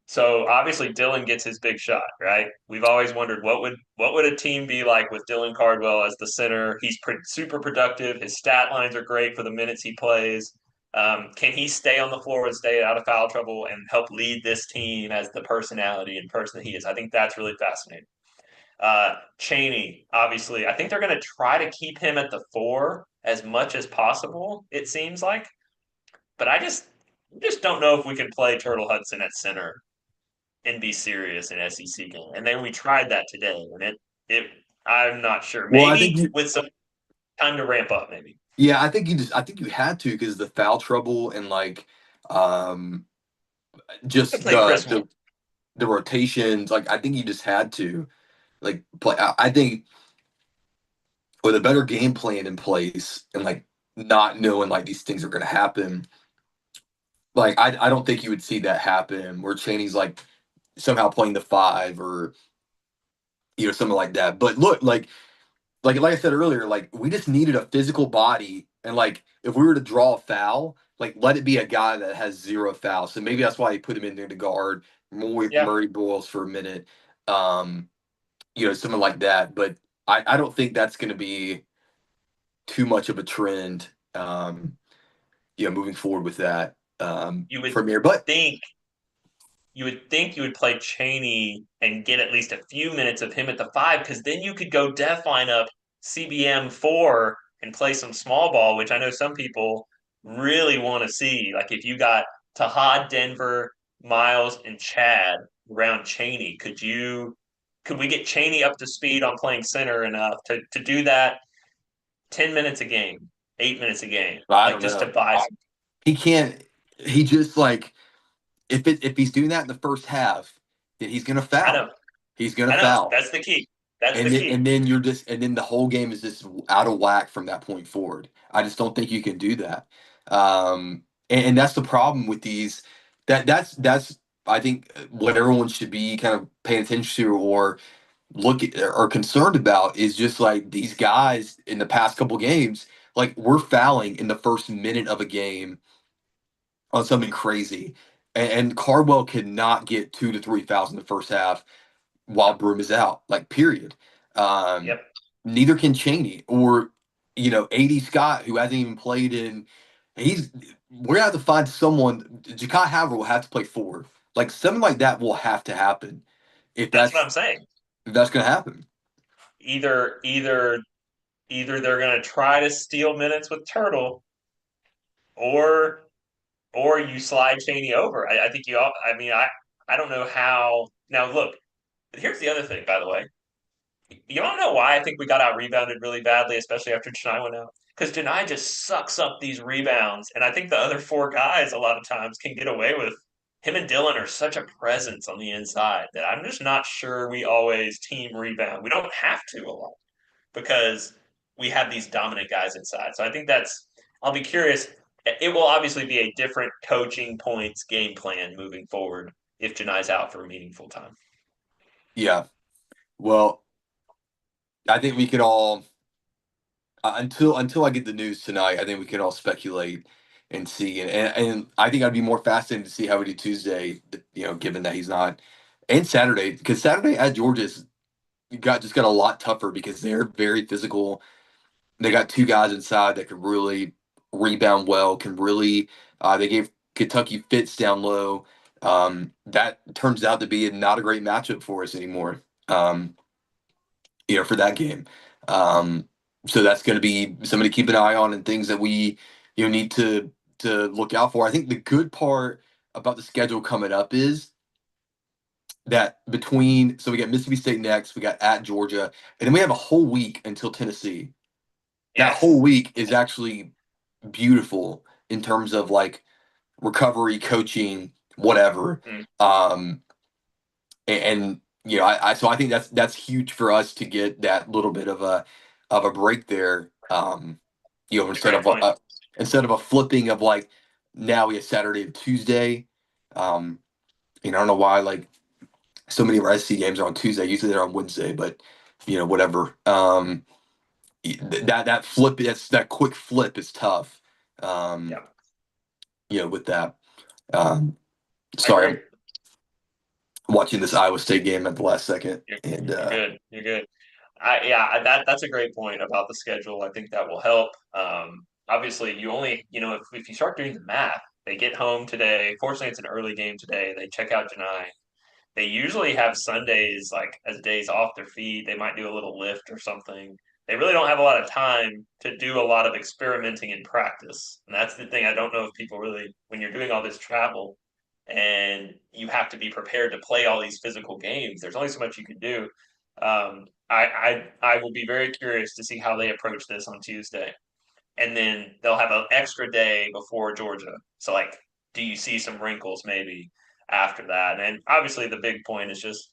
so obviously Dylan gets his big shot, right? We've always wondered what would a team be like with Dylan Cardwell as the center. He's super productive. His stat lines are great for the minutes he plays. Can he stay on the floor and stay out of foul trouble and help lead this team as the personality and person that he is? I think that's really fascinating. Cheney, obviously, I think they're going to try to keep him at the four as much as possible. It seems like, but I just don't know if we can play Turtle Hudson at center and be serious in SEC game. And then we tried that today, and it I'm not sure. Well, Maybe with some time to ramp up, maybe. yeah, I think you had to because the foul trouble and um, I just play Chris Moore. the rotations. Like, I think you just had to play. I think with a better game plan in place and not knowing these things are going to happen, I don't think you would see that happen where Cheney's somehow playing the five or something like that. But look, like I said earlier, we just needed a physical body, and if we were to draw a foul, let it be a guy that has zero fouls. So maybe that's why he put him in there to guard Yeah, Murray Boyles for a minute, um, something like that. But I don't think that's going to be too much of a trend, moving forward with that you would from here. But think you would play Cheney and get at least a few minutes of him at the five, because then you could go def line up CBM four and play some small ball, which I know some people really want to see. Like if you got Tahad, Denver, Miles, and Chad around Cheney, could we get Cheney up to speed on playing center enough to do that 10 minutes a game, 8 minutes a game, I like don't just to know. buy? He can't. He just if he's doing that in the first half, then he's gonna I foul. know, He's gonna I know. foul. That's the key. That's the And key. then the whole game is just out of whack from that point forward. I just don't think you can do that. And that's the problem with these. That's I think what everyone should be kind of paying attention to or look at or concerned about is just these guys in the past couple games. We're fouling in the first minute of a game on something crazy, and Cardwell cannot get 2 to 3 fouls in the first half while Broom is out, period. Um, Yep. Neither can Cheney or AD Scott, who hasn't even played in. He's We're gonna have to find someone. Jakai Haver will have to play forward. Something like that will have to happen if That's what I'm saying. that's gonna happen. Either either either they're going to try to steal minutes with Turtle, or you slide Cheney over. I think you all. I mean, I don't know how. Now look, here's the other thing. By the way, you don't know why I think we got out rebounded really badly, especially after Janai went out. Because Janai just sucks up these rebounds, and I think the other four guys a lot of times can get away with. Him and Dylan are such a presence on the inside that I'm just not sure we always team rebound. We don't have to a lot because we have these dominant guys inside. So I think I'll be curious. It will obviously be a different coaching points game plan moving forward if Janai's out for a meaningful time. Yeah. Well, I think we can all until I get the news tonight. I think we can all speculate and see, and I think I'd be more fascinated to see how we do Tuesday. Given that he's not, and Saturday, because Saturday at Georgia's got a lot tougher because they're very physical. They got two guys inside that could really rebound well. Can really they gave Kentucky fits down low. That turns out to be not a great matchup for us anymore. For that game. So that's going to be something to keep an eye on and things that we need to look out for. I think the good part about the schedule coming up is that we got Mississippi State next, we got at Georgia, and then we have a whole week until Tennessee. That Yes. whole week is actually beautiful in terms of like recovery, coaching, whatever. Mm, And so I think that's huge for us to get that little bit of a break there. that's a great point. Instead of a flipping of like now we have Saturday to Tuesday. I don't know why like so many of our SC games are on Tuesday. Usually they're on Wednesday, but whatever. That flip, that quick flip is tough. Yeah, With that. Um, I Sorry, agree. I'm watching this Iowa State game at the last second, You're, and you're good. You're good. That's a great point about the schedule. I think that will help. Obviously, you only, if you start doing the math, they get home today. Fortunately, it's an early game today. They check out Janai. They usually have Sundays like as days off their feet. They might do a little lift or something. They really don't have a lot of time to do a lot of experimenting in practice. And that's the thing. I don't know if people really, when you're doing all this travel and you have to be prepared to play all these physical games, there's only so much you can do. I will be very curious to see how they approach this on Tuesday, and then they'll have an extra day before Georgia. So, like, do you see some wrinkles maybe after that? And obviously, the big point is just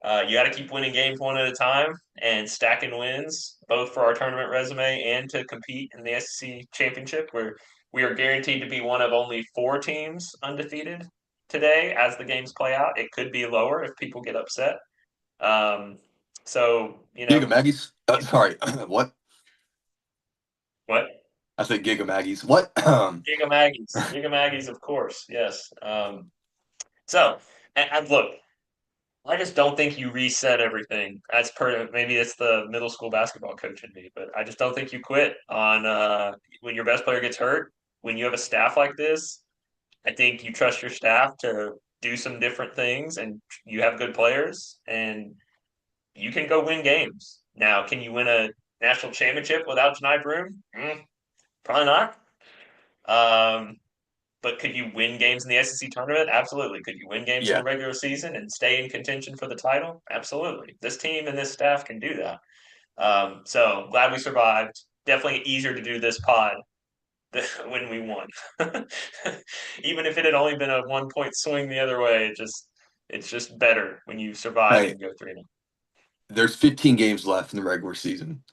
you got to keep winning games one at a time and stacking wins, both for our tournament resume and to compete in the SEC championship, where we are guaranteed to be one of only 4 teams undefeated today as the games play out. It could be lower if people get upset. Um, so, Giga Maggies. Sorry, what? what? I said Giga Maggies. What? Giga Maggies, of course, yes. So, and look, I just don't think you reset everything. As per maybe it's the middle school basketball coach in me, but I just don't think you quit on when your best player gets hurt. When you have a staff like this, I think you trust your staff to do some different things, and you have good players, and you can go win games. Now, can you win a national championship without Janai Broom? Probably not. Um, But could you win games in the SEC tournament? Absolutely. Could you win games in the Yeah. regular season and stay in contention for the title? Absolutely. This team and this staff can do that. So glad we survived. Definitely easier to do this pod when we won. Even if it had only been a 1 point swing the other way, it's just better when you survive Hey, and go 3-0. there's 15 games left in the regular season.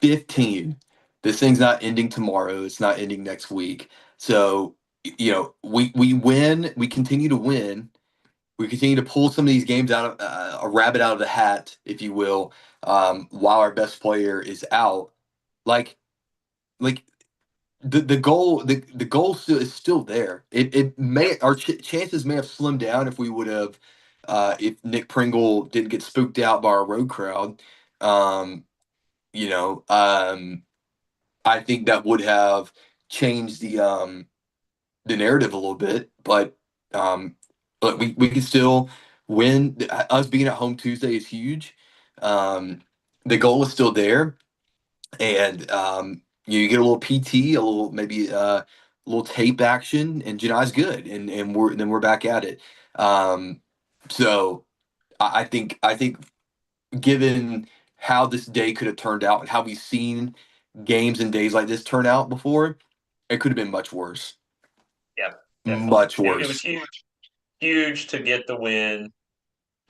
15. This thing's not ending tomorrow. It's not ending next week. So, we win. We continue to win. We continue to pull some of these games out of a rabbit out of the hat, if you will, while our best player is out. Like, like the goal still is still there. It may Yep. our chances may have slimmed down if we would have if Nick Pringle didn't get spooked out by our road crowd. Um, you know, um, I think that would have changed the narrative a little bit, um, but we can still win. Us being at home Tuesday is huge. The goal is still there, and you get a little PT, a little maybe a little tape action, and Janai's good, and we're back at it. Um, so I think given how this day could have turned out and how we've seen games and days like this turn out before, it could have been much worse. Yep. Definitely. Much It was worse. huge, huge to get the win,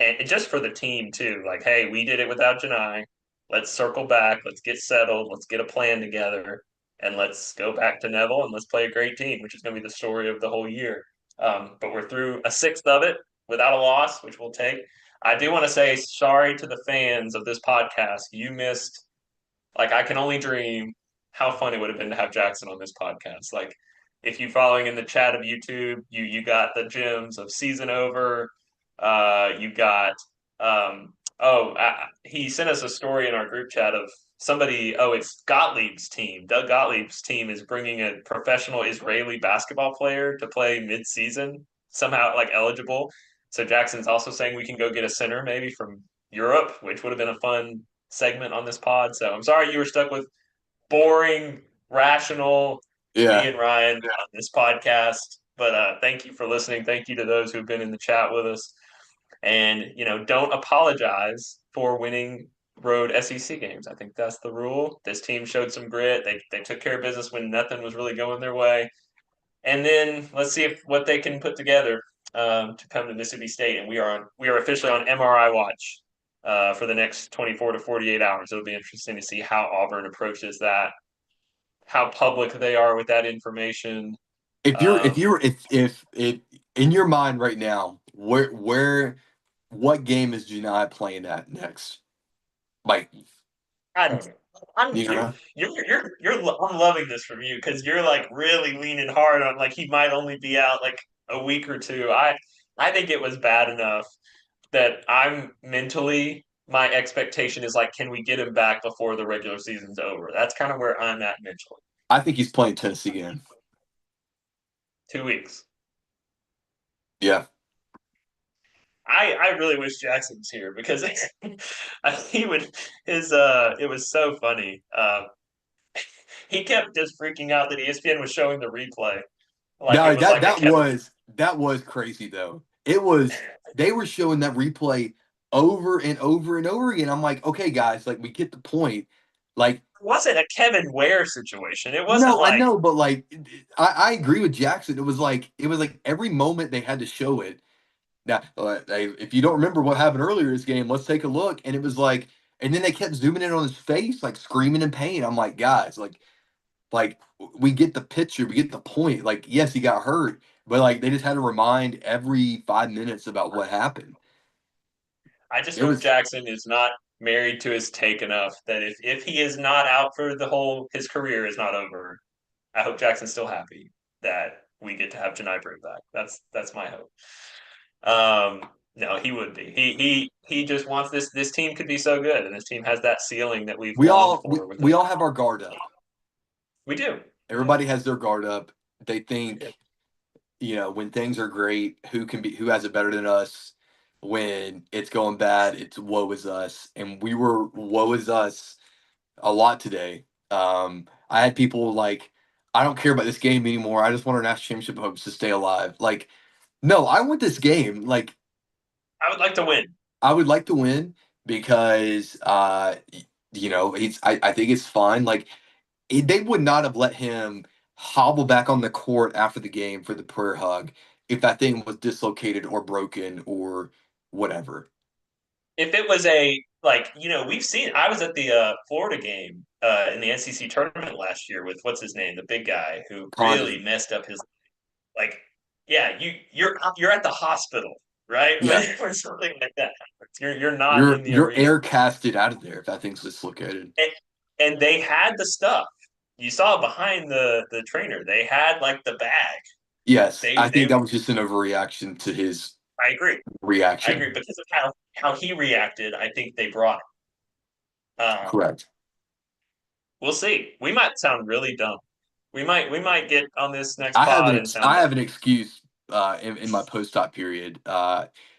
and just for the team too. Like, hey, we did it without Janai. let's circle back, let's get settled, let's get a plan together, and let's go back to Neville and let's play a great team, which is going to be the story of the whole year. But we're through a sixth of it without a loss, which we'll take. I do want to say sorry to the fans of this podcast. You missed, like, I can only dream how fun it would have been to have Jackson on this podcast. Like, if you following in the chat of YouTube, you got the gems of season over. You got he sent us a story in our group chat of somebody. Oh, it's Gottlieb's team. Doug Gottlieb's team is bringing a professional Israeli basketball player to play mid-season, somehow like eligible. So Jackson's also saying we can go get a center maybe from Europe, which would have been a fun segment on this pod. So I'm sorry you were stuck with boring, rational me Yeah. and Ryan on this podcast. But thank you for listening. Thank you to those who've been in the chat with us. And, don't apologize for winning road SEC games. I think that's the rule. This team showed some grit. They took care of business when nothing was really going their way. And then let's see if what they can put together to come to Mississippi State. And we are officially on MRI watch for the next 24 to 48 hours. It'll be interesting to see how Auburn approaches that, how public they are with that information. If in your mind right now, what game is Janai playing at next? Like, I don't know. I'm you know, I'm loving this from you because you're like really leaning hard on like he might only be out like a week or two. I think it was bad enough that I'm mentally my expectation is like, can we get him back before the regular season's over? That's kind of where I'm at mentally. I think he's playing Tennessee game. 2 weeks. Yeah. I really wish Jackson was here because he would his it was so funny. He kept just freaking out that ESPN was showing the replay. Like it No, was like a Kevin. that was crazy though. It was they were showing that replay over and over and over again. I'm like, okay, guys, like we get the point. Like, It wasn't a Kevin Ware situation. It wasn't no, I like know, but like I agree with Jackson. It was like every moment they had to show it. Now, if you don't remember what happened earlier this game, let's take a look. And it was like, and then they kept zooming in on his face, like screaming in pain. I'm like, guys, like we get the picture, we get the point. Like, yes, he got hurt, but like they just had to remind every 5 minutes about what happened. I just It hope was Jackson is not married to his take enough that if he is not out for the whole his career is not over. I hope Jackson's still happy that we get to have Janai Brew back. That's my hope. No, he would be. He just wants this team could be so good, and this team has that ceiling that we've we longed all we, for with we it. all have our guard up. We do. Everybody has their guard up. They think, when things are great, who has it better than us? When it's going bad, it's woe is us. And we were woe is us a lot today. I had people like, I don't care about this game anymore. I just want our national championship hopes to stay alive. Like, no, I want this game. Like, I would like to win. I would like to win because, I think it's fine. Like, they would not have let him hobble back on the court after the game for the prayer hug if that thing was dislocated or broken or whatever. If it was we've seen. I was at the Florida game in the NCC tournament last year with what's his name, the big guy who really Condon. messed up his like. Yeah, you're at the hospital, right? Yeah. When something like that happens, you're not You're in the you're arena. air casted out of there if that thing's dislocated. And they had the stuff. You saw behind the trainer. They had like the bag. Yes, They I they. think that was just an overreaction to his I agree. I agree reaction. because of how he reacted. I think they brought him. Correct. We'll see. We might sound really dumb. We might get on this next pod and sound I dumb. have an excuse in my post-op period. I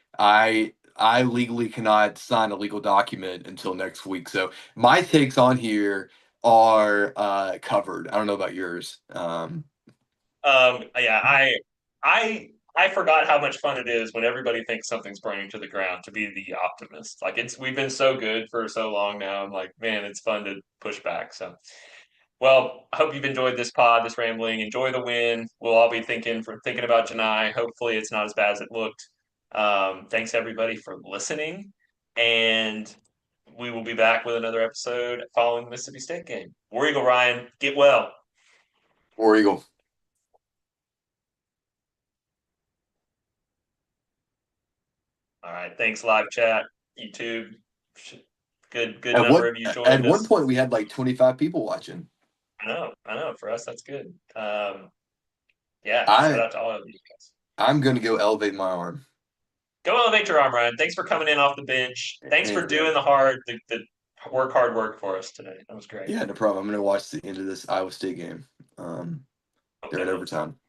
legally cannot sign a legal document until next week. So my takes on here are covered. I don't know about yours. Yeah, I forgot how much fun it is when everybody thinks something's burning to the ground to be the optimist. Like we've been so good for so long now. I'm like, man, it's fun to push back. So, well, I hope you've enjoyed this pod, this rambling. Enjoy the win. We'll all be thinking about Janai. Hopefully, it's not as bad as it looked. Thanks everybody for listening, and we will be back with another episode following the Mississippi State game. War Eagle Ryan, get well. War Eagle. All right. Thanks, live chat, YouTube. Good At number what of you at joined one us. point we had like 25 people watching. I know. For us, that's good. Yeah, shout I out to all of you guys. I'm gonna go elevate my arm. Go elevate your arm, Ryan. Thanks for coming in off the bench. Thanks for doing the hard work for us today. That was great. Yeah, no problem. I'm gonna watch the end of this Iowa State game. They're in Okay. overtime.